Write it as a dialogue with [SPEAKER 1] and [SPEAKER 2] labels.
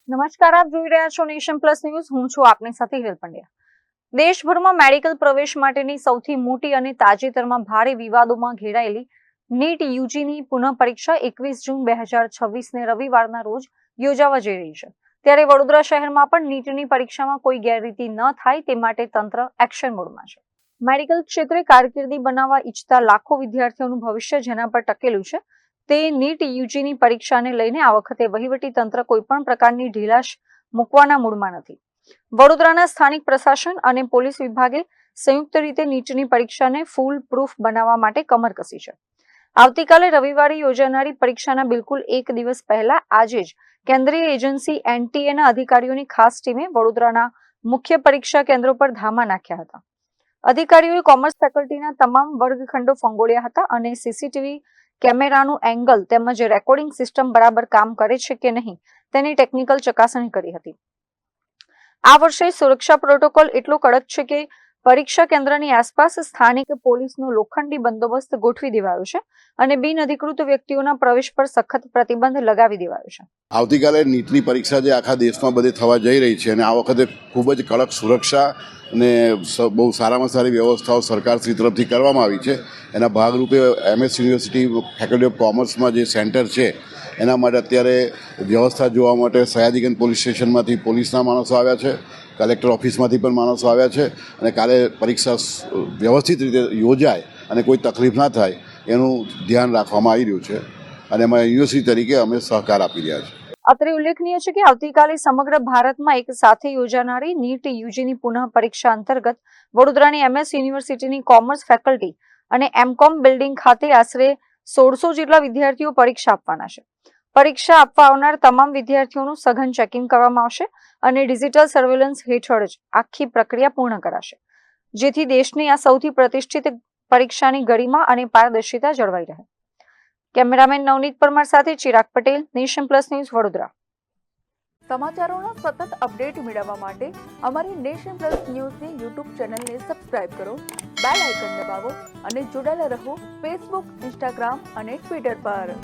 [SPEAKER 1] નમસ્કાર, આપ જોઈ રહ્યા છો નેશન પ્લસ ન્યૂઝ. હું છું આપની સાથે હિરલ પંડ્યા. દેશભરમાં મેડિકલ પ્રવેશ માટેની સૌથી મોટી અને તાજેતરમાં ભારે વિવાદોમાં ઘેરાયેલી નીટ યુજીની પુનઃ પરીક્ષા 21 જૂન 2026 રવિવારના રોજ યોજાવા જઈ રહી છે. ત્યારે વડોદરા શહેરમાં પણ નીટની પરીક્ષામાં કોઈ ગેરરીતિ ન થાય તે માટે તંત્ર એક્શન મોડમાં છે. મેડિકલ ક્ષેત્રે કારકિર્દી બનાવવા ઈચ્છતા લાખો વિદ્યાર્થીઓનું ભવિષ્ય જેના પર ટકેલું છે તે નીટ યુજીની પરીક્ષાને લઈને આ વખતે વહીવટી તંત્ર કોઈ પણ પ્રકારની ઢીલાશ મૂકવાના મૂડમાં નથી. વડોદરાના સ્થાનિક પ્રશાસન અને પોલીસ વિભાગે સંયુક્ત રીતે નીટની પરીક્ષાને ફૂલ પ્રૂફ બનાવવા માટે કમર કસી છે. આવતીકાલે રવિવારે યોજાનારી પરીક્ષાના બિલકુલ એક દિવસ પહેલા આજે જ કેન્દ્રીય એજન્સી એનટીએના અધિકારીઓની ખાસ ટીમે વડોદરાના મુખ્ય પરીક્ષા કેન્દ્રો પર ધામા નાખ્યા હતા. અધિકારીઓએ કોમર્સ ફેકલ્ટીના તમામ વર્ગખંડો ફંગોળ્યા હતા અને સીસીટીવી કેમેરાનું એંગલ તેમજ રેકોર્ડિંગ સિસ્ટમ બરાબર કામ કરે છે કે નહીં તેની ટેકનિકલ ચકાસણી કરી હતી. આ વર્ષે સુરક્ષા પ્રોટોકોલ એટલો કડક છે કે પરીક્ષા કેન્દ્રની આસપાસ સ્થાનિક પોલીસનો લોખંડી બંદોબસ્ત ગોઠવી દેવાયો છે અને બિનઅધિકૃત વ્યક્તિઓના પ્રવેશ પર સખત પ્રતિબંધ લગાવી દેવાયો છે.
[SPEAKER 2] આવતીકાલે નીટની પરીક્ષા જે આખા દેશમાં બધે થવા જઈ રહી છે અને આ વખતે ખૂબ જ કડક સુરક્ષા અને બહુ સારામાં સારી વ્યવસ્થાઓ સરકારશ્રી તરફથી કરવામાં આવી છે. એના ભાગરૂપે MS યુનિવર્સિટી ફેકલ્ટી ઓફ કોમર્સમાં જે સેન્ટર છે એના માટે અત્યારે વ્યવસ્થા જોવા માટે સયાજીગંજ પોલીસ સ્ટેશનમાંથી પોલીસના માણસો આવ્યા છે, કલેક્ટર ઓફિસમાંથી પણ માણસો આવ્યા છે અને કાલે પરીક્ષા વ્યવસ્થિત રીતે યોજાય અને કોઈ તકલીફ ના થાય એનું ધ્યાન રાખવામાં આવી રહ્યું છે અને એમાં યુનિવર્સિટી તરીકે અમે સહકાર આપી રહ્યા છીએ.
[SPEAKER 1] અત્રે ઉલ્લેખનીય છે કે આવતીકાલે સમગ્ર ભારતમાં એક સાથે યોજાનારી નીટ યુજીની પુનઃ પરીક્ષા અંતર્ગત વડોદરાની MS યુનિવર્સિટીની કોમર્સ ફેકલ્ટી અને MCOM બિલ્ડિંગ ખાતે આશરે 1600 જેટલા વિદ્યાર્થીઓ પરીક્ષા આપવાના છે. પરીક્ષા આપવા આવનાર તમામ વિદ્યાર્થીઓનું સઘન ચેકિંગ કરવામાં આવશે અને ડિજિટલ સર્વેલન્સ હેઠળ જ આખી પ્રક્રિયા પૂર્ણ કરાશે, જેથી દેશની આ સૌથી પ્રતિષ્ઠિત પરીક્ષાની ગરિમા અને પારદર્શિતા જળવાઈ રહે. કેમેરામેન નવનીત પરમાર સાથે Chirag Patel, Nation Plus News, Vadodara.
[SPEAKER 3] સમાચારોના સતત અપડેટ મેળવવા માટે અમારી નેશન પ્લસ ન્યૂઝની યુટ્યુબ ચેનલને સબસ્ક્રાઇબ કરો, બેલ આઇકન દબાવો અને જોડાયેલા રહો ફેસબુક, ઇન્સ્ટાગ્રામ અને ટ્વિટર પર.